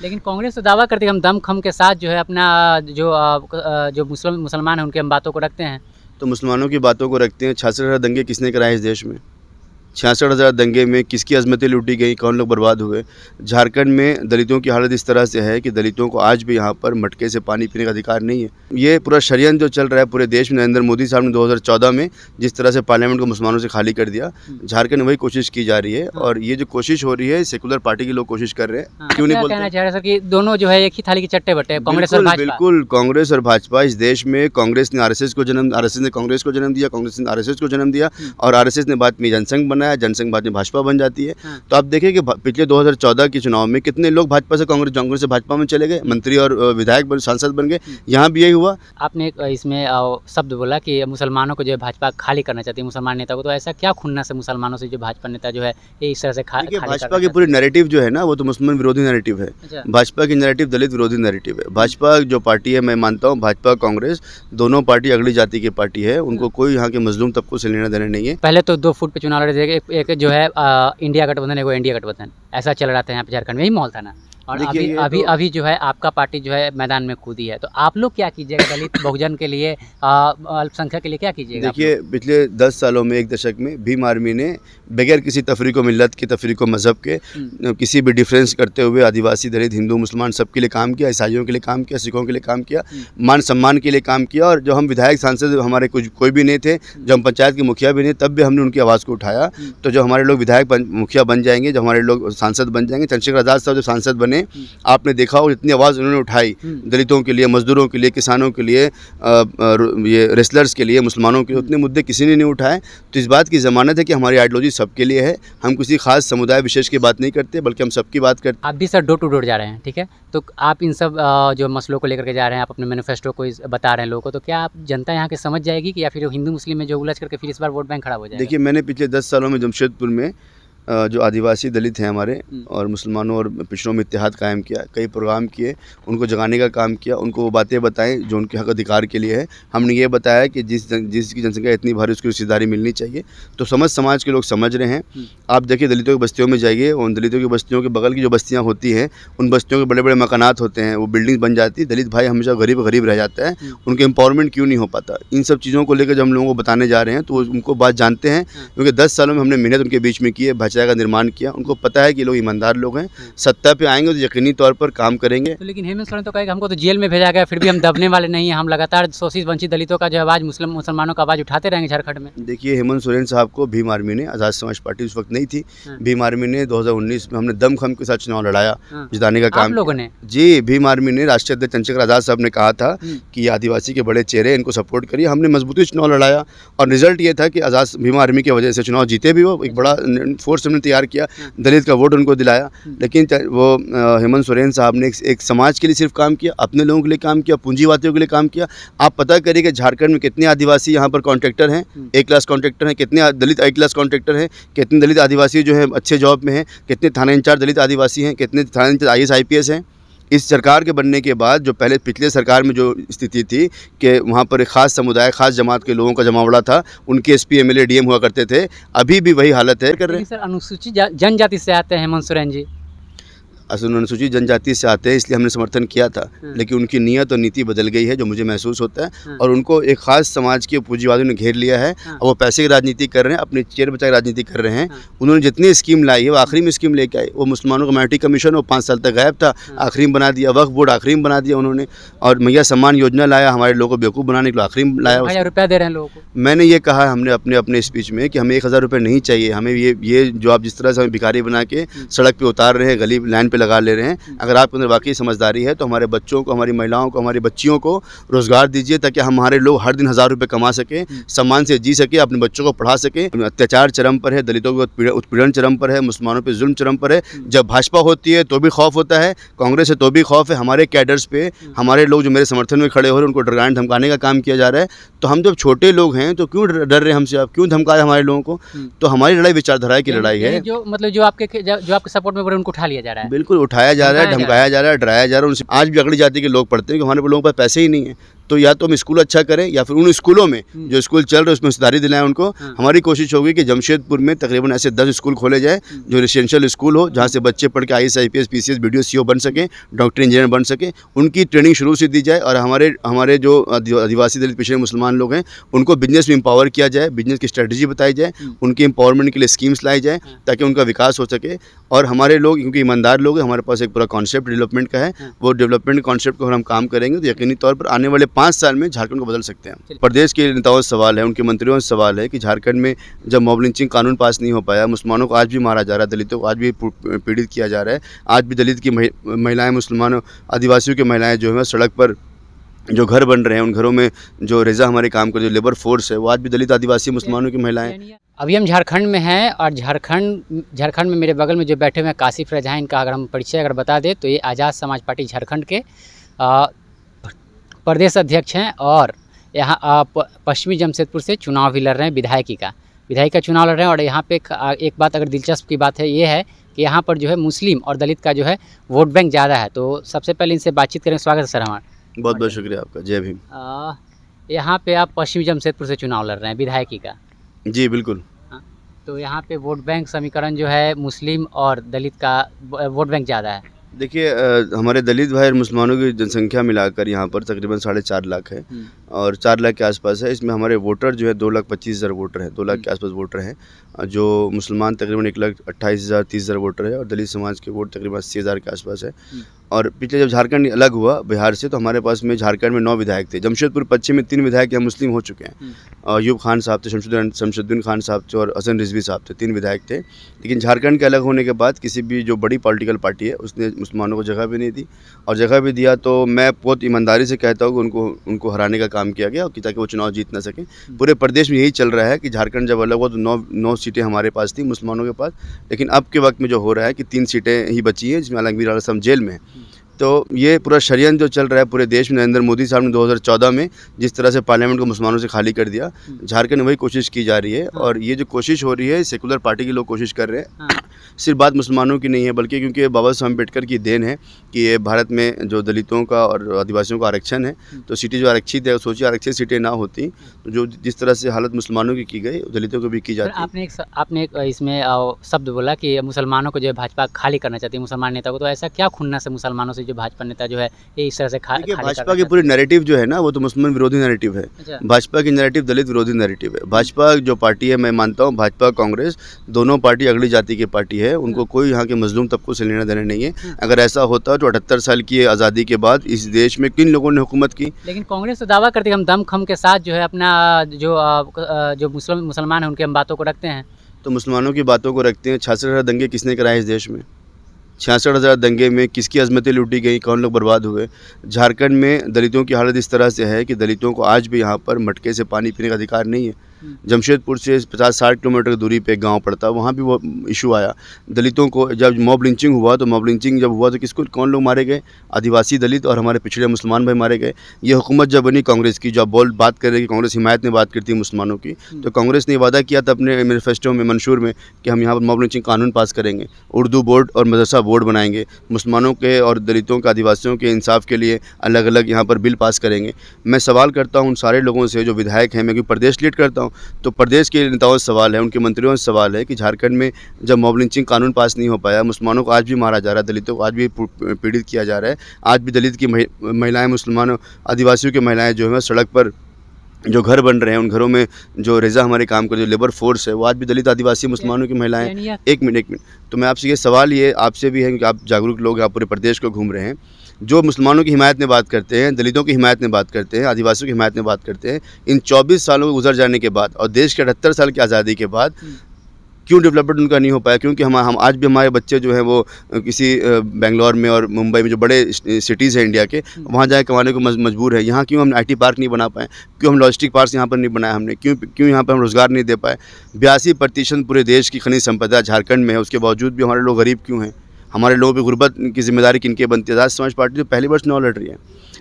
लेकिन कांग्रेस तो दावा करती है हम दम खम के साथ जो है अपना जो मुसलमान हैं उनके हम बातों को रखते हैं। तो मुसलमानों की बातों को रखते हैं। 66,000 दंगे किसने कराए इस देश में? 66,000 दंगे में किसकी अज़मतें लूटी गई, कौन लोग बर्बाद हुए? झारखंड में दलितों की हालत इस तरह से है कि दलितों को आज भी यहाँ पर मटके से पानी पीने का अधिकार नहीं है। ये पूरा षड्यंत्र जो चल रहा है पूरे देश में, नरेंद्र मोदी साहब ने 2014 में जिस तरह से पार्लियामेंट को मुसलमानों से खाली कर दिया, झारखंड में वही कोशिश की जा रही है। और ये जो कोशिश हो रही है सेकुलर पार्टी के लोग कोशिश कर रहे हैं। क्यों नहीं बोलते? कहना चाह रहे सर कि दोनों जो है एक ही थाली के चट्टे बट्टे, कांग्रेस और भाजपा। बिल्कुल, कांग्रेस और भाजपा इस देश में, कांग्रेस ने आरएसएस ने कांग्रेस को जन्म दिया, कांग्रेस ने आरएसएस को जन्म दिया, और आरएसएस ने बाद में जनसंघ बनाया, जनसंघ बाद में भाजपा बन जाती है। तो आप देखिए कि पिछले 2014 के चुनाव में कितने लोग भाजपा से कांग्रेस से भाजपा में चले गए, मंत्री और विधायक सांसद बन गए। यहाँ भी यही हुआ। आपने इसमें शब्द बोला कि मुसलमानों को जो है भाजपा खाली करना चाहती है, मुसलमान नेता को, तो ऐसा क्या खुन्नस है मुसलमानों से जो भाजपा नेता जो है ये इस तरह से खाली भाजपा की पूरी नैरेटिव जो है ना वो तो मुसलमान विरोधी नैरेटिव है। अच्छा। भाजपा की नैरेटिव दलित विरोधी नैरेटिव है। भाजपा जो पार्टी है, मैं मानता हूँ भाजपा कांग्रेस दोनों पार्टी अगली जाति की पार्टी है, उनको कोई यहाँ के मजलूम तबकों से लेना देना नहीं है। पहले तो 2 फुट पे चुनाव लड़े थे, एक जो है इंडिया गठबंधन, एक इंडिया गठबंधन, ऐसा चल रहा था यहाँ पे झारखंड में, यही माहौल था ना। और अभी जो है आपका पार्टी जो है मैदान में कूदी है, तो आप लोग क्या कीजिएगा दलित बहुजन के लिए, अल्पसंख्यक के लिए क्या कीजिएगा? देखिए पिछले 10 सालों में, एक दशक में भीम आर्मी ने बगैर किसी तफरीक व मिल्लत की, तफरीक व मज़हब के, किसी भी डिफरेंस करते हुए आदिवासी, दलित, हिंदू, मुसलमान सबके लिए काम किया, ईसाइयों के लिए काम किया, सिखों के लिए काम किया, मान सम्मान के लिए काम किया। और जो हम विधायक सांसद हमारे कोई भी नहीं थे, जब हम पंचायत के मुखिया भी नहीं, तब भी हमने उनकी आवाज़ को उठाया। तो जो हमारे लोग विधायक मुखिया बन जाएंगे, जब हमारे लोग सांसद बन जाएंगे, चंद्रशेखर आज़ाद साहब जब सांसद बने, आपने देखा हो जितनी आवाज़ उन्होंने उठाई दलितों के लिए, मजदूरों के लिए, किसानों के लिए, ये रेसलर्स के लिए, मुसलमानों के लिए, उतने मुद्दे किसी ने नहीं उठाए। तो इस बात की ज़मानत है कि हमारी आइडियोलॉजी सबके लिए है। हम किसी खास समुदाय विशेष की बात नहीं करते, बल्कि हम सबकी बात करते हैं। आप भी सर डोर टू डोर जा रहे हैं, ठीक है, तो आप इन सब जो मसलों को लेकर के जा रहे हैं, आप अपने मैनिफेस्टो को बता रहे हैं लोगों को, तो क्या आप जनता यहाँ के समझ जाएगी कि या फिर हिंदू मुस्लिम में जो उलझ करके फिर इस बार वोट बैंक खराब हो जाएगा? देखिए मैंने पिछले 10 सालों में जमशेदपुर में जो आदिवासी दलित हैं हमारे, और मुसलमानों और पिछड़ों में इत्तेहाद कायम किया, कई प्रोग्राम किए, उनको जगाने का काम किया, उनको वो बातें बताएं जो उनके हक अधिकार के लिए है। हमने ये बताया कि जिसकी जनसंख्या इतनी भारी उसकी हिस्सेदारी मिलनी चाहिए। तो समाज के लोग समझ रहे हैं। आप देखिए दलितों की बस्तियों में जाइए, उन दलितों की बस्तियों के बगल की जो बस्तियाँ होती हैं, उन बस्तियों के बड़े बड़े मकानात होते हैं, वो बिल्डिंग बन जाती है, दलित भाई हमेशा गरीब रह जाता है, उनके एम्पावरमेंट क्यों नहीं हो पाता। इन सब चीज़ों को लेकर जब हम लोगों को बताने जा रहे हैं तो उनको बात जानते हैं, क्योंकि 10 सालों में हमने मेहनत उनके बीच में की है, भाईचारे का निर्माण किया। उनको पता है कि लोग ईमानदार लोग हैं, सत्ता पे आएंगे तो यकीनी तौर पर काम करेंगे। तो लेकिन हेमंत सोरेन तो कहेगा हमको तो जेल में भेजा गया, फिर भी हम दबने वाले नहीं हैं, हम लगातार शोषित वंचित दलितों का जो आवाज़, मुसलमानों का आवाज़ उठाते रहेंगे झारखंड में। देखिए हेमंत सोरेन साहब को भीम आर्मी ने, आज़ाद समाज पार्टी उस वक्त नहीं थी, भीम आर्मी ने 2019 में हमने दमखम के साथ चुनाव लड़ाया, जिताने का काम लोगों ने। जी, भीम आर्मी ने, राष्ट्रीय अध्यक्ष चंद्रशेखर आज़ाद साहब ने कहा था कि आदिवासी के बड़े चेहरे, इनको सपोर्ट करिए। हमने मजबूती चुनाव लड़ाया और रिजल्ट ये था कि आज़ाद भीम आर्मी की वजह से चुनाव जीते भी। वो एक बड़ा फोर्स हमने तैयार किया, दलित का वोट उनको दिलाया। लेकिन वो हेमंत सोरेन साहब ने एक समाज के लिए सिर्फ काम किया, अपने लोगों के लिए काम किया, पूंजीवादियों के लिए काम किया। आप पता करिए कि झारखंड में कितने आदिवासी यहाँ पर कॉन्ट्रैक्टर हैं, A क्लास कॉन्ट्रैक्टर हैं, कितने दलित A क्लास कॉन्ट्रैक्टर हैं, कितने दलित आदिवासी जो हैं अच्छे जॉब में हैं, कितने थाना इंचार्ज दलित आदिवासी हैं, कितने थाना इंचार्ज IAS IPS हैं। इस सरकार के बनने के बाद जो पहले पिछले सरकार में जो स्थिति थी कि वहाँ पर एक ख़ास समुदाय, ख़ास जमात के लोगों का जमावड़ा था, उनके SP MLA DM हुआ करते थे, अभी भी वही हालत है। कर रहे हैं सर अनुसूचित जनजाति से आते हैं हेमंत सोरेन जी, अनुसूचित जनजाति से आते हैं, इसलिए हमने समर्थन किया था। लेकिन उनकी नीयत और नीति बदल गई है, जो मुझे महसूस होता है। और उनको एक खास समाज के पूंजीवादियों ने घेर लिया है। और वो पैसे की राजनीति कर रहे हैं, अपने चेयर बचा की राजनीति कर रहे हैं। उन्होंने जितनी स्कीम लाई है वो आखिरी में स्कीम लेके आए। वो मुसलमानों का माइनॉरिटी कमीशन वो 5 साल तक गायब था, आखिरी में बना दिया। वक्फ बोर्ड आखिरी में बना दिया उन्होंने। और मैया सम्मान योजना लाया, हमारे लोगों को बेवकूफ़ बनाने के लिए आखिरी में लाया। 1000 रुपया दे रहे हैं लोगों को। मैंने ये कहा हमने अपने स्पीच में कि हमें 1000 रुपये नहीं चाहिए। हमें ये जो आप जिस तरह से हमें भिखारी बना के सड़क पे उतार रहे हैं, गली लाइन पे लगा ले रहे हैं, अगर आपके अंदर वाकई समझदारी है तो हमारे बच्चों को, हमारी महिलाओं को, हमारी बच्चियों को रोज़गार दीजिए, ताकि हमारे लोग हर दिन 1000 रुपये कमा सकें, सम्मान से जी सके, अपने बच्चों को पढ़ा सकें। अत्याचार चरम पर है, दलितों के उत्पीड़न चरम पर है, मुसलमानों पे जुल्म चरम पर है। जब भाजपा होती है तो भी खौफ होता है, कांग्रेस है तो भी खौफ है। हमारे कैडर्स पे, हमारे लोग जो मेरे समर्थन में खड़े हो रहे हैं, उनको डराने धमकाने का काम किया जा रहा है। तो हम जब छोटे लोग हैं तो क्यों डर रहे हैं हमसे? आप क्यों धमकाए हमारे लोगों को? तो हमारी लड़ाई विचारधारा की लड़ाई है। जो मतलब जो आपके सपोर्ट में उनको उठा लिया जा रहा है, बिल्कुल उठाया जा रहा है, धमकाया जा रहा है, डराया जा रहा है। उनसे आज भी अगली जाति के लोग पढ़ते हैं कि हमारे लोगों के पास पैसे ही नहीं है। तो या तो हम स्कूल अच्छा करें या फिर उन स्कूलों में जो स्कूल चल रहे हैं उसमें हिस्सेदारी दिलाएं उनको। हमारी कोशिश होगी कि जमशेदपुर में तकरीबन ऐसे 10 स्कूल खोले जाए जो रेसिडेंशियल स्कूल हो, जहाँ से बच्चे पढ़ के IAS IPS PCS BDO CO बन सकें, डॉक्टर इंजीनियर बन सकें। उनकी ट्रेनिंग शुरू से दी जाए और हमारे जो आदिवासी दलित पिछड़े मुसलमान लोग हैं उनको बिजनेस में एम्पावर किया जाए, बिजनेस की स्ट्रेटजी बताई जाए, उनके एम्पावरमेंट के लिए स्कीम्स लाई जाए ताकि उनका विकास हो सके। और हमारे लोग क्योंकि ईमानदार लोग हैं, हमारे पास एक पूरा कॉन्सेप्ट डेवलपमेंट का है, वो डेवलपमेंट कॉन्सेप्ट को हम काम करेंगे तो यकीनी तौर पर आने वाले 5 साल में झारखंड को बदल सकते हैं। प्रदेश के नेताओं से सवाल है, उनके मंत्रियों से सवाल है कि झारखंड में जब मॉब लिंचिंग कानून पास नहीं हो पाया, मुसलमानों को आज भी मारा जा रहा है, दलितों को आज भी पीड़ित किया जा रहा है, आज भी दलित की महिलाएं, मुसलमानों, आदिवासियों की महिलाएं जो है सड़क पर जो घर बन रहे हैं, उन घरों में जो रेजा हमारे काम कर, जो लेबर फोर्स है, वो आज भी दलित आदिवासी मुसलमानों की महिलाएं। अभी हम झारखंड में हैं और झारखंड में मेरे बगल में जो बैठे हुए हैं काशिफ रजा, इनका अगर हम परिचय अगर बता दें तो ये आज़ाद समाज पार्टी झारखंड के प्रदेश अध्यक्ष हैं और यहाँ पश्चिमी जमशेदपुर से चुनाव भी लड़ रहे हैं, विधायकी का चुनाव लड़ रहे हैं। और यहाँ पे एक बात अगर दिलचस्प की बात है ये है कि यहाँ पर जो है मुस्लिम और दलित का जो है वोट बैंक ज़्यादा है। तो सबसे पहले इनसे बातचीत करेंगे। स्वागत है सर हमारा। बहुत बहुत शुक्रिया आपका, जय भीम। यहाँ पे आप पश्चिमी जमशेदपुर से चुनाव लड़ रहे हैं विधायकी का। जी बिल्कुल। तो यहाँ पे वोट बैंक समीकरण जो है मुस्लिम और दलित का वोट बैंक ज़्यादा है। देखिए, हमारे दलित भाई और मुसलमानों की जनसंख्या मिलाकर यहाँ पर तकरीबन 4.5 लाख है और 4 लाख के आसपास है। इसमें हमारे वोटर जो है 2,25,000 वोटर हैं, 2 लाख के आसपास वोटर हैं। जो मुसलमान तकरीबन 1,28,000 30,000 वोटर है और दलित समाज के वोट तकरीबन 80,000 के आसपास है। और पिछले जब झारखंड अलग हुआ बिहार से तो हमारे पास में झारखंड में 9 विधायक थे। जमशेदपुर पश्चिम में 3 विधायक यहाँ मुस्लिम हो चुके हैं। अयूब खान साहब थे, शमशुद्दीन खान साहब थे और हसन रिजवी साहब थे, 3 विधायक थे। लेकिन झारखंड के अलग होने के बाद किसी भी जो बड़ी पॉलिटिकल पार्टी है उसने मुसलमानों को जगह भी नहीं दी, और जगह भी दिया तो मैं बहुत ईमानदारी से कहता हूँ कि उनको हराने का काम किया गया ताकि वो चुनाव जीत ना सकें। पूरे प्रदेश में यही चल रहा है कि झारखंड जब अलग हुआ तो 9 सीटें हमारे पास थी मुसलमानों के पास, लेकिन अब के वक्त में जो हो रहा है कि 3 सीटें ही बची हैं जिसमें आलमगीर आलम जेल में है। तो ये पूरा षड्यंत्र जो चल रहा है पूरे देश में, नरेंद्र मोदी साहब ने 2014 में जिस तरह से पार्लियामेंट को मुसलमानों से खाली कर दिया, झारखंड में वही कोशिश की जा रही है। और ये जो कोशिश हो रही है सेकुलर पार्टी के लोग कोशिश कर रहे हैं। सिर्फ बात मुसलमानों की नहीं है बल्कि क्योंकि बाबा साहब अम्बेडकर की देन है कि ये भारत में जो दलितों का और आदिवासियों का आरक्षण है, तो सीटें जो आरक्षित है, सोचिए आरक्षित सीटें ना होती तो जो जिस तरह से हालत मुसलमानों की गई दलितों को भी की जाती। आपने एक इसमें शब्द बोला कि मुसलमानों को जो है भाजपा खाली करना चाहती है, मुसलमान नेता को। तो ऐसा क्या खुन्नस है मुसलमानों से जो भाजपा नेता जो है ये इस तरह से भाजपा की पूरी नैरेटिव जो है ना वो तो मुसलमान विरोधी नैरेटिव है। अच्छा। भाजपा की नैरेटिव दलित विरोधी नैरेटिव है। भाजपा जो पार्टी है, मैं मानता हूँ भाजपा कांग्रेस दोनों पार्टी अगली जाति की पार्टी है, उनको कोई यहाँ के मजलूम तबकों से लेना देना नहीं है। अगर ऐसा होता तो 78 साल की आज़ादी के बाद इस देश में किन लोगों ने हुकूमत की। लेकिन कांग्रेस तो दावा करती है हम दमखम के साथ जो है अपना जो मुसलमान है उनके हम बातों को रखते हैं। तो मुसलमानों की बातों को रखते हैं। 66,000 दंगे किसने कराए इस देश में? 66,000 दंगे में किसकी अजमतें लूटी गई, कौन लोग बर्बाद हुए? झारखंड में दलितों की हालत इस तरह से है कि दलितों को आज भी यहाँ पर मटके से पानी पीने का अधिकार नहीं है। जमशेदपुर से 50-60 किलोमीटर की दूरी पे गांव पड़ता है, वहाँ भी वो इशू आया। दलितों को जब मॉब लिंचिंग हुआ तो मॉब लिंचिंग जब हुआ तो किसको कौन लोग मारे गए? आदिवासी दलित और हमारे पिछड़े मुसलमान भाई मारे गए। ये हुकूमत जब बनी कांग्रेस की, जब बात कर रहे कि कांग्रेस हिमायत में बात करती है मुसलमानों की, तो कांग्रेस ने वादा किया था अपने मैनिफेस्टो में, मंशूर में, कि हम यहाँ पर मॉब लिंचिंग कानून पास करेंगे, उर्दू बोर्ड और मदरसा बोर्ड बनाएंगे, मुसलमानों के और दलितों के आदिवासियों के इंसाफ के लिए अलग अलग यहाँ पर बिल पास करेंगे। मैं सवाल करता हूँ उन सारे लोगों से जो विधायक हैं, मैं क्योंकि प्रदेश लीड करता हूँ, तो प्रदेश के नेताओं से सवाल है, उनके मंत्रियों से सवाल है कि झारखंड में जब मॉब लिंचिंग कानून पास नहीं हो पाया, मुसलमानों को आज भी मारा जा रहा है, दलितों को आज भी पीड़ित किया जा रहा है, आज भी दलित की महिलाएं, मुसलमानों, आदिवासियों की महिलाएं जो है सड़क पर जो घर बन रहे हैं, उन घरों में जो रेजा हमारे काम कर, जो लेबर फोर्स है, वो आज भी दलित आदिवासी मुसलमानों की महिलाएं। एक मिनट तो मैं आपसे ये सवाल ये आपसे भी है क्योंकि आप जागरूक लोग आप पूरे प्रदेश को घूम रहे हैं, जो मुसलमानों की हिमायत में बात करते हैं, दलितों की हिमायत में बात करते हैं, आदिवासियों की हिमायत में बात करते हैं, इन 24 सालों के गुजर जाने के बाद और देश के 78 साल की आज़ादी के बाद क्यों डेवलपमेंट उनका नहीं हो पाया? क्योंकि हम आज भी हमारे बच्चे जो हैं वो किसी बेंगलोर में और मुंबई में जो बड़े सिटीज़ हैं इंडिया के, वहाँ जाके कमाने को मजबूर है। यहाँ क्यों हम IT पार्क नहीं बना पाए? क्यों हम लॉजिस्टिक पार्क यहाँ पर नहीं बनाए हमने? क्यों यहाँ पर हम रोज़गार नहीं दे पाए? 82% पूरे देश की खनिज संपदा झारखंड में है, उसके बावजूद भी हमारे लोग गरीब क्यों हैं? हमारे लोगों पर गुर्बत की जिम्मेदारी किनके बनती है? आज़ाद समाज पार्टी जो पहली बार चुनाव लड़ रही है,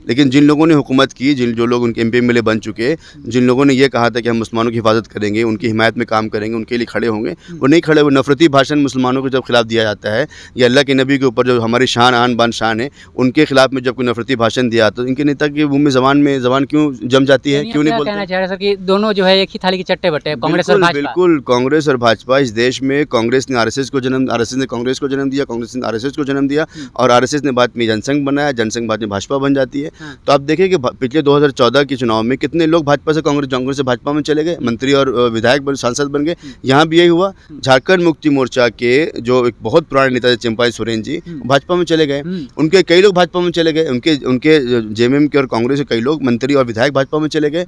लेकिन जिन लोगों ने हुकूमत की, जो लोग उनके MP MLA बन चुके, जिन लोगों ने ये कहा था कि हम मुसलमानों की हिफाजत करेंगे, उनकी हिमायत में काम करेंगे, उनके लिए खड़े होंगे, वो नहीं खड़े। वो नफरती भाषण मुसलमानों के जब खिलाफ दिया जाता है या अल्लाह के नबी के ऊपर जो हमारी शान आन बान शान है उनके खिलाफ में जब कोई नफरती भाषण दिया तो इनके नेता के मुंह में ज़बान क्यों जम जाती है, क्यों नहीं बोलते? कहना चाह रहे सर कि दोनों जो है एक ही थाली के चट्टे बट्टे, कांग्रेस और भाजपा। बिल्कुल, कांग्रेस और भाजपा इस देश में, कांग्रेस ने RSS ने कांग्रेस को जन्म दिया, कांग्रेस ने RSS को जन्म दिया और RSS ने बाद में जनसंघ बनाया, जनसंघ बाद में भाजपा बन जाती है। तो आप देखिए कि पिछले 2014 के चुनाव में कितने लोग भाजपा से कांग्रेस से भाजपा में चले गए, मंत्री और विधायक सांसद बन गए। यहाँ भी यही हुआ। झारखंड मुक्ति मोर्चा के जो एक बहुत पुराने नेता थे चंपाई सोरेन जी, भाजपा में चले गए। उनके कई लोग भाजपा में चले गए, उनके JMM के और कांग्रेस के कई लोग मंत्री और विधायक भाजपा में चले गए।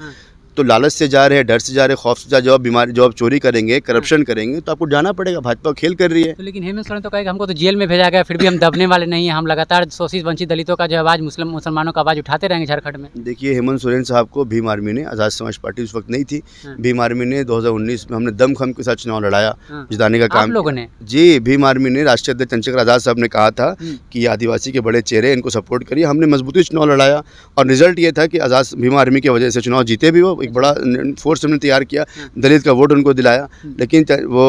तो लालच से जा रहे हैं, डर से जा रहे हैं, खौफ से जा रहे हैं। जब आप चोरी करेंगे, करप्शन करेंगे तो आपको जाना पड़ेगा। भाजपा खेल कर रही है। तो लेकिन हेमंत सोरेन तो कहेगा हमको तो जेल में भेजा गया, फिर भी हम दबने वाले नहीं हैं, हम लगातार शोषित वंचित दलितों का जो आवाज़, मुसलमानों का आवाज़ उठाते रहेंगे झारखंड में। देखिए, हेमंत सोरेन साहब को भीम आर्मी ने, आज़ाद समाज पार्टी उस वक्त नहीं थी, भीम आर्मी ने 2019 में हमने दमखम के साथ चुनाव लड़ाया, जिताने का काम लोगों ने। जी, भीम आर्मी ने, राष्ट्रीय अध्यक्ष चंद्रशेखर आज़ाद साहब ने कहा था कि आदिवासी के बड़े चेहरे, इनको सपोर्ट करिए। हमने मजबूती चुनाव लड़ाया और रिजल्ट ये था कि आज़ाद भीम आर्मी की वजह से चुनाव जीते भी। वो एक बड़ा फोर्स हमने तैयार किया, दलित का वोट उनको दिलाया। लेकिन वो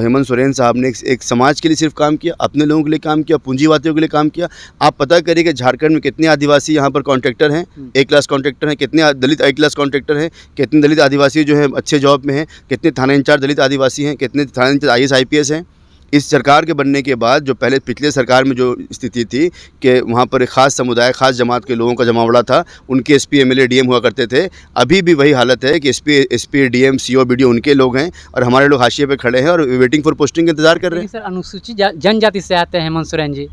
हेमंत सोरेन साहब ने एक समाज के लिए सिर्फ काम किया, अपने लोगों के लिए काम किया, पूंजीवादियों के लिए काम किया। आप पता करिए कि झारखंड में कितने आदिवासी यहाँ पर कॉन्ट्रैक्टर हैं, A-क्लास कॉन्ट्रैक्टर हैं, कितने दलित A-क्लास कॉन्ट्रैक्टर हैं, कितने दलित आदिवासी जो हैं अच्छे जॉब में हैं, कितने थाना इंचार्ज दलित आदिवासी हैं, कितने थाना इंचार्ज IAS IPS हैं। इस सरकार के बनने के बाद जो पहले पिछले सरकार में जो स्थिति थी कि वहाँ पर एक ख़ास समुदाय, ख़ास जमात के लोगों का जमावड़ा था, उनके SP MLA DM हुआ करते थे। अभी भी वही हालत है कि SP DM CO BDO उनके लोग हैं और हमारे लोग हाशिए पे खड़े हैं और वेटिंग फॉर पोस्टिंग का इंतजार कर रहे हैं। सर, अनुसूचित जनजाति से आते हैं हेमंत सोरेन जी।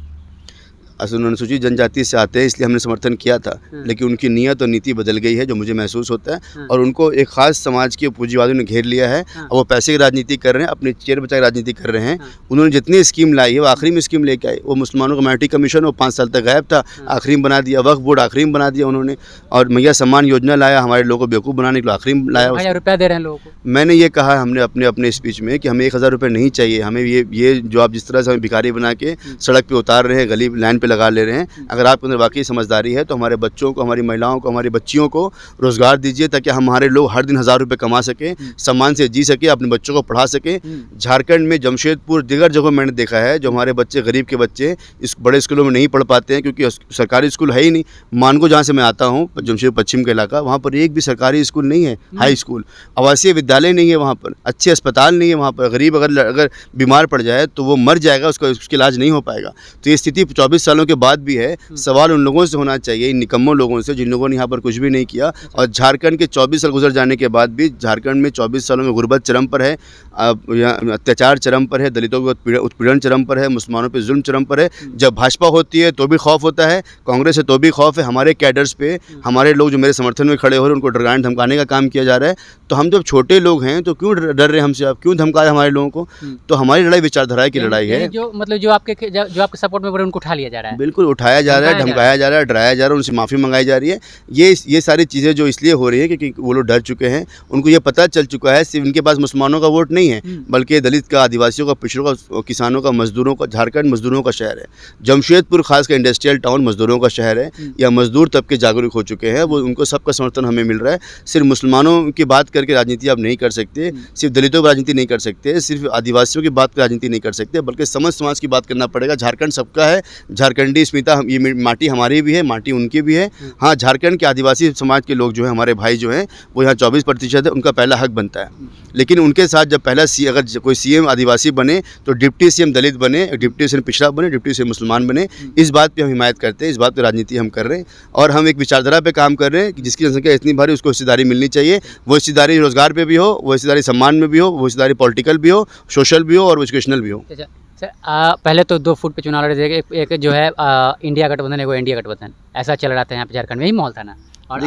अनुसूचित जनजाति से आते हैं, इसलिए हमने समर्थन किया था, लेकिन उनकी नीयत और नीति बदल गई है, जो मुझे महसूस होता है। और उनको एक खास समाज के पूंजीवादियों ने घेर लिया है और वो पैसे की राजनीति कर रहे हैं, अपने चेयर बचा की राजनीति कर रहे हैं। उन्होंने जितनी स्कीम लाई है वो आखिरी में स्कीम लेके आए। वो मुसलमानों का माइनॉरिटी कमीशन वो 5 साल तक गायब था, आखिरी में बना दिया। वक्फ बोर्ड आखिरी में बना दिया उन्होंने। और मैया सम्मान योजना लाया, हमारे लोगों को बेवकूफ़ बनाने के लिए आखिरी में लाया। 1000 रुपया दे रहे हैं लोगों को। मैंने ये कहा, हमने अपने स्पीच में कि हमें 1000 रुपये नहीं चाहिए। हमें ये जो आप जिस तरह से हमें भिखारी बना के सड़क पे उतार रहे हैं, गली लाइन पे लगा ले रहे हैं, अगर आपके अंदर वाकई समझदारी है तो हमारे बच्चों को, हमारी महिलाओं को, हमारी बच्चियों को रोज़गार दीजिए, ताकि हमारे लोग हर दिन 1000 रुपये कमा सकें, सम्मान से जी सके, अपने बच्चों को पढ़ा सकें। झारखंड में, जमशेदपुर, दिगर जगहों मैंने देखा है जो हमारे बच्चे, गरीब के बच्चे इस बड़े स्कूलों में नहीं पढ़ पाते हैं क्योंकि सरकारी स्कूल है ही नहीं। मानगो, जहाँ से मैं आता हूँ, जमशेदपुर पश्चिम का इलाका, वहाँ पर एक भी सरकारी स्कूल नहीं है, हाई स्कूल, आवासीय विद्यालय नहीं है, वहाँ पर अच्छे अस्पताल नहीं है। वहाँ पर गरीब अगर बीमार पड़ जाए तो वो मर जाएगा, उसका इलाज नहीं हो पाएगा। तो ये स्थिति 24 सालों के बाद भी है। सवाल उन लोगों से होना चाहिए, इन निकम्मों लोगों से, जिन लोगों ने यहाँ पर कुछ भी नहीं किया। और झारखंड के 24 साल गुजर जाने के बाद भी झारखंड में 24 सालों में गुर्बत चरम पर है, अत्याचार चरम पर है, दलितों के उत्पीड़न चरम पर है, मुसलमानों पर जुल्म चरम पर है। जब भाजपा होती है तो भी खौफ होता है, कांग्रेस है तो भी खौफ है। हमारे कैडर्स पे, हमारे लोग जो मेरे समर्थन में खड़े हो रहे हैं, उनको डराने धमकाने का काम किया जा रहा है। तो हम जब छोटे लोग हैं तो क्यों डर रहे हैं हमसे? आप क्यों धमका रहे हैं हमारे लोगों को? तो हमारी लड़ाई विचारधारा की लड़ाई है। जो आपके सपोर्ट में उनको उठा लिया जा रहा है, बिल्कुल उठाया जा रहा है, धमकाया जा रहा है, डराया जा रहा है, उनसे माफ़ी मंगाई जा रही है। ये सारी चीज़ें जो इसलिए हो रही है क्योंकि वो लोग डर चुके हैं। उनको ये पता चल चुका है सिर्फ इनके पास मुसलमानों का वोट नहीं है, बल्कि दलित का, आदिवासियों का, पिछड़ों का, किसानों का, मजदूरों का। झारखंड मजदूरों का शहर है। जमशेदपुर खासकर इंडस्ट्रियल टाउन मजदूरों का शहर है। या मजदूर तबके जागरूक हो चुके हैं, वो उनको सबका समर्थन हमें मिल रहा है। सिर्फ मुसलमानों की बात करके राजनीति आप नहीं कर सकते, सिर्फ दलितों की राजनीति नहीं कर सकते, सिर्फ आदिवासियों की बात की राजनीति नहीं कर सकते, बल्कि समस्त समाज की बात करना पड़ेगा। झारखंड सबका है, झारखंडी अस्मिता, ये माटी हमारी भी है, माटी उनकी भी है। हाँ, झारखंड के आदिवासी समाज के लोग जो हैं, हमारे भाई जो हैं, वो यहाँ 24% है, उनका पहला हक बनता है। लेकिन उनके साथ जब पहला अगर कोई CM आदिवासी बने तो डिप्टी CM दलित बने, डिप्टी CM पिछड़ा बने, डिप्टी CM मुसलमान बने। इस बात पे हम हिमायत करते हैं, इस बात पे राजनीति हम कर रहे हैं। और हम एक विचारधारा पे काम कर रहे हैं कि जिसकी जनसंख्या इतनी भारी, उसको हिस्सेदारी मिलनी चाहिए। वो हिस्सेदारी रोजगार पे भी हो, वो हिस्सेदारी सम्मान में भी हो, वो हिस्सेदारी पॉलिटिकल भी हो, सोशल भी हो और एजुकेशनल भी हो। सर, पहले तो 2 फुट पे चुनाव लड़े थे, एक जो है इंडिया गठबंधन, एक इंडिया गठबंधन, ऐसा चल रहा था यहाँ पे झारखंड में, यही माहौल था ना। और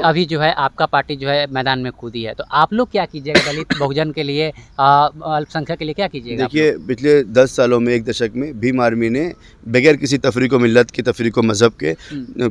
अभी जो है आपका पार्टी जो है मैदान में कूदी है, तो आप लोग क्या कीजिएगा दलित बहुजन के लिए, अल्पसंख्यक के लिए क्या कीजिएगा? देखिए, पिछले 10 सालों में, 1 दशक में भीम आर्मी ने बगैर किसी तफरीक व मिलत के, तफरीक व मज़हब के,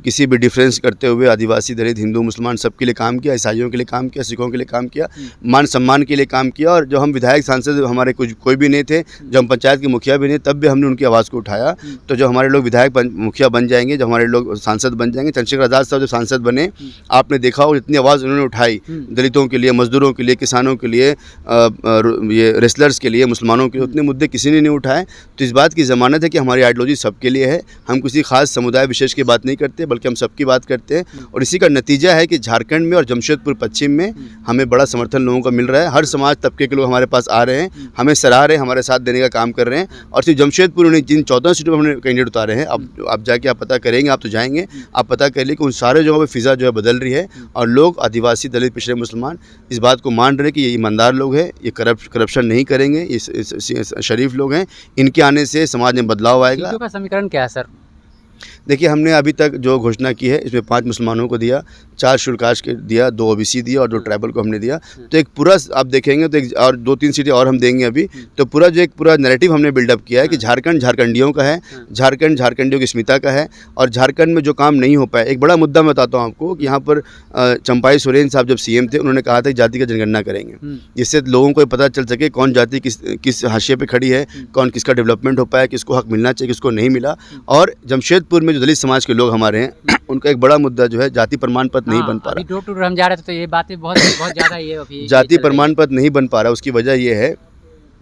किसी भी डिफरेंस करते हुए आदिवासी, दलित, हिंदू, मुसलमान सबके लिए काम किया, ईसाइयों के लिए काम किया, सिखों के लिए काम किया, मान सम्मान के लिए काम किया। और जो हम विधायक सांसद हमारे कोई भी नहीं थे, जब हम पंचायत के मुखिया भी नहीं, तब भी हमने उनकी आवाज़ को उठाया। तो जो हमारे लोग विधायक मुखिया बन जाएंगे, जब हमारे लोग सांसद बन जाएंगे, चंद्रशेखर आज़ाद साहब जब सांसद बने, आपने देखा हो जितनी आवाज़ उन्होंने उठाई दलितों के लिए, मजदूरों के लिए, किसानों के लिए, ये रेसलर्स के लिए, मुसलमानों के लिए, उतने मुद्दे किसी ने नहीं उठाए। तो इस बात की ज़मानत है कि हमारी आइडियोलॉजी सबके लिए है। हम किसी खास समुदाय विशेष की बात नहीं करते, बल्कि हम सबकी बात करते हैं। और इसी का नतीजा है कि झारखंड में और जमशेदपुर पश्चिम में हमें बड़ा समर्थन लोगों का मिल रहा है। हर समाज तबके के लोग हमारे पास आ रहे हैं, हमें सराह रहे हैं, हमारे साथ देने का काम कर रहे हैं। और सिर्फ जमशेदपुर में जिन 14 सीटों पर हमने कैंडिडेट उतारे हैं, अब आप जाके आप पता करेंगे, आप तो जाएंगे, आप पता कर लीजिए कि उन सारे जगहों पर फ़िज़ा जो है बदल रही है। और लोग आदिवासी, दलित, पिछड़े, मुसलमान इस बात को मान रहे हैं कि ये ईमानदार लोग हैं, ये करप्शन नहीं करेंगे, ये शरीफ लोग हैं। इनके आने से समाज में बदलाव आएगा। सीटों का समीकरण क्या है सर? देखिए, हमने अभी तक जो घोषणा की है, इसमें 5 मुसलमानों को दिया, 4 शुल्काश के दिया, 2 ओबीसी दिया और 2 ट्राइबल को हमने दिया। तो एक पूरा आप देखेंगे तो एक और 2-3 सीटें और हम देंगे अभी। तो पूरा जो एक पूरा नैरेटिव हमने बिल्डअप किया है कि झारखंड झारखंडियों का है, झारखंड झारखंडियों की अस्मिता का है। और झारखंड में जो काम नहीं हो पाया, एक बड़ा मुद्दा मैं बताता हूँ आपको कि यहाँ पर चंपाई सोरेन साहब जब सीएम थे, उन्होंने कहा था कि जाति का जनगणना करेंगे, जिससे लोगों को पता चल सके कौन जाति किस हाशिए पे खड़ी है, कौन किसका डेवलपमेंट हो पाया, किसको हक मिलना चाहिए, किसको नहीं मिला। और जमशेदपुर में जो दलित समाज के लोग हमारे हैं, उनका एक बड़ा मुद्दा जो है जाति प्रमाण पत्र नहीं बन पा रहा। डोर टू डोर हम जा रहे थे तो ये बातें बहुत ज़्यादा ये अभी जाति प्रमाण पत्र नहीं बन पा रहा। उसकी वजह ये है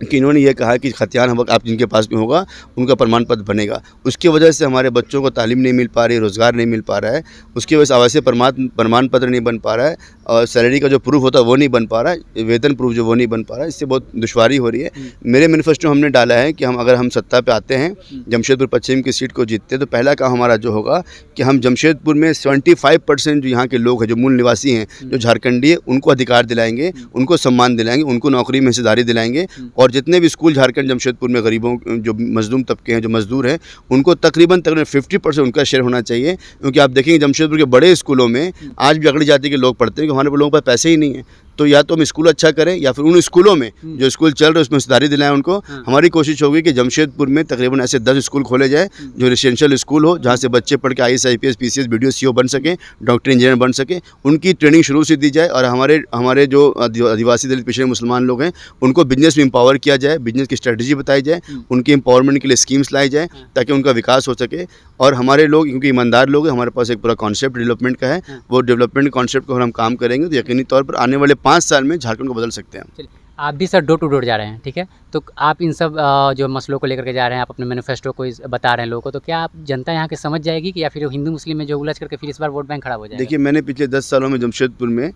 कि इन्होंने ये कहा कि खतियान हक आप जिनके पास में होगा उनका प्रमाण पत्र बनेगा। उसकी वजह से हमारे बच्चों को तालीम नहीं मिल पा रही, रोज़गार नहीं मिल पा रहा है। उसकी वजह से आवासीय प्रमाण पत्र नहीं बन पा रहा है, और सैलरी का जो प्रूफ होता है वो नहीं बन पा रहा है, वेतन प्रूफ जो वो नहीं बन पा रहा है। इससे बहुत दुश्वारी हो रही है। मेरे मैनिफेस्टो हमने डाला है कि अगर हम सत्ता पे आते हैं, जमशेदपुर पश्चिम की सीट को जीतते हैं, तो पहला काम हमारा जो होगा कि हम जमशेदपुर में 75% जो यहाँ के लोग हैं, जो मूल निवासी हैं, जो झारखंडी है, उनको अधिकार दिलाएंगे, उनको सम्मान दिलाएंगे, उनको नौकरी में हिस्सेदारी दिलाएंगे। और जितने भी स्कूल झारखंड जमशेदपुर में गरीबों, जो मजलूम तबके हैं, जो मजदूर हैं, उनको तकरीबन 50% उनका शेयर होना चाहिए। क्योंकि आप देखेंगे जमशेदपुर के बड़े स्कूलों में आज भी अगड़ी जाति के लोग पढ़ते हैं कि हमारे लोगों के पास पैसे ही नहीं है। तो या तो हम स्कूल अच्छा करें, या फिर उन स्कूलों में जो स्कूल चल रहे हैं उसमें हिस्सेदारी दिलाएं उनको। हमारी कोशिश होगी कि जमशेदपुर में तकरीबन ऐसे 10 स्कूल खोले जाए जो रेसिडेंशियल स्कूल हो, जहाँ से बच्चे पढ़ के IAS, IPS, PCS, BDO, CO बन सकें, डॉक्टर, इंजीनियर बन सकें। उनकी ट्रेनिंग शुरू से दी जाए। और हमारे जो आदिवासी, दलित, पिछड़े, मुसलमान लोग हैं, उनको बिजनेस में एम्पावर किया जाए, बिजनेस की स्ट्रेटजी बताई जाए, उनके एम्पावरमेंट के लिए स्कीम्स लाई जाए ताकि उनका विकास हो सके। और हमारे लोग, क्योंकि ईमानदार लोग हैं, हमारे पास एक पूरा कॉन्सेप्ट डेवलपमेंट का है, वो डेवलपमेंट कॉन्सेप्ट को हम काम करेंगे तो यकीनी तौर पर आने वाले 5 साल में झारखंड को बदल सकते हैं। चलिए, आप भी सर डोर टू डोर जा रहे हैं, ठीक है? तो आप इन सब जो मसलों को लेकर के जा रहे हैं, आप अपने मैनिफेस्टो को बता रहे हैं लोगों को, तो क्या आप जनता यहाँ के समझ जाएगी कि या फिर हिंदू मुस्लिम में जो उलझ करके फिर इस बार वोट बैंक खराब हो जाएगा? देखिए, मैंने पिछले 10 सालों में जमशेदपुर में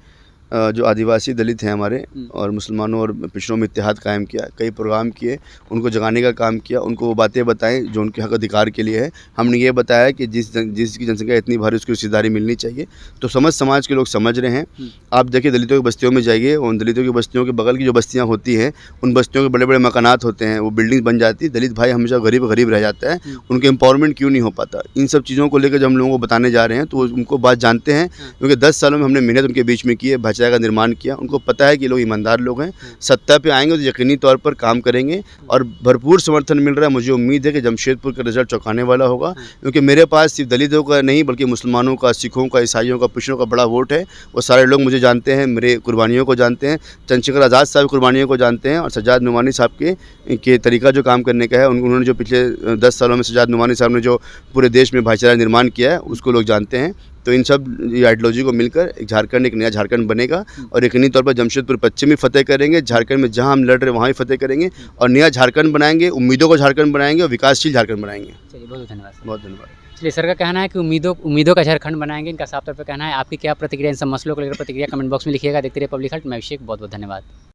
जो आदिवासी दलित हैं हमारे, और मुसलमानों और पिछड़ों में इत्तेहाद कायम किया, कई प्रोग्राम किए, उनको जगाने का काम किया, उनको वो बातें बताएं जो उनके हक अधिकार के लिए है। हमने ये बताया कि जिसकी जनसंख्या इतनी भारी, उसकी हिस्सेदारी मिलनी चाहिए। तो समाज के लोग समझ रहे हैं। आप देखिए, दलितों की बस्तियों में जाइए, उन दलितों की बस्तियों के बगल की जो बस्तियाँ होती हैं, उन बस्तियों के बड़े बड़े मकानात होते हैं, वो बिल्डिंग बन जाती है। दलित भाई हमेशा गरीब रह जाता है, उनके एम्पावरमेंट क्यों नहीं हो पाता। इन सब चीज़ों को लेकर जब हम लोगों को बताने जा रहे हैं तो उनको बात जानते हैं, क्योंकि 10 सालों में हमने मेहनत उनके बीच में की है, भाईचारे का निर्माण किया। उनको पता है कि लोग ईमानदार लोग हैं, सत्ता पे आएंगे तो यकीनी तौर पर काम करेंगे। और भरपूर समर्थन मिल रहा है। मुझे उम्मीद है कि जमशेदपुर का रिजल्ट चौंकाने वाला होगा, क्योंकि मेरे पास सिर्फ दलितों का नहीं बल्कि मुसलमानों का, सिखों का, ईसाइयों का, पिछड़ों का बड़ा वोट है। वो सारे लोग मुझे जानते हैं, मेरे कुर्बानियों को जानते हैं, चंद्रशेखर आज़ाद साहब की कुर्बानियों को जानते हैं, और सज्जाद नुमानी साहब के तरीका जो काम करने का है, उन्होंने जो पिछले 10 सालों में सज्जाद नुमानी साहब ने जो पूरे देश में भाईचारा निर्माण किया है, उसको लोग जानते हैं। तो इन सब आइडियोलॉजी को मिलकर एक नया झारखंड बनेगा। और यकीनी तौर पर जमशेदपुर पश्चिम भी फतेह करेंगे, झारखंड में जहां हम लड़ रहे हैं वहाँ भी फतेह करेंगे, और नया झारखंड बनाएंगे, उम्मीदों को झारखंड बनाएंगे और विकासशील झारखंड बनाएंगे। चलिए, बहुत धन्यवाद सर। बहुत धन्यवाद। चलिए, सर का कहना है कि उम्मीदों का झारखंड बनाएंगे, इनका साफ तौर पर कहना है। आपकी क्या प्रतिक्रिया इन सब मसलों को लेकर प्रतिक्रिया कमेंट बॉक्स में लिखिएगा। देखते रहिए पब्लिक हल्ट। मैं अभिषेक, बहुत बहुत धन्यवाद।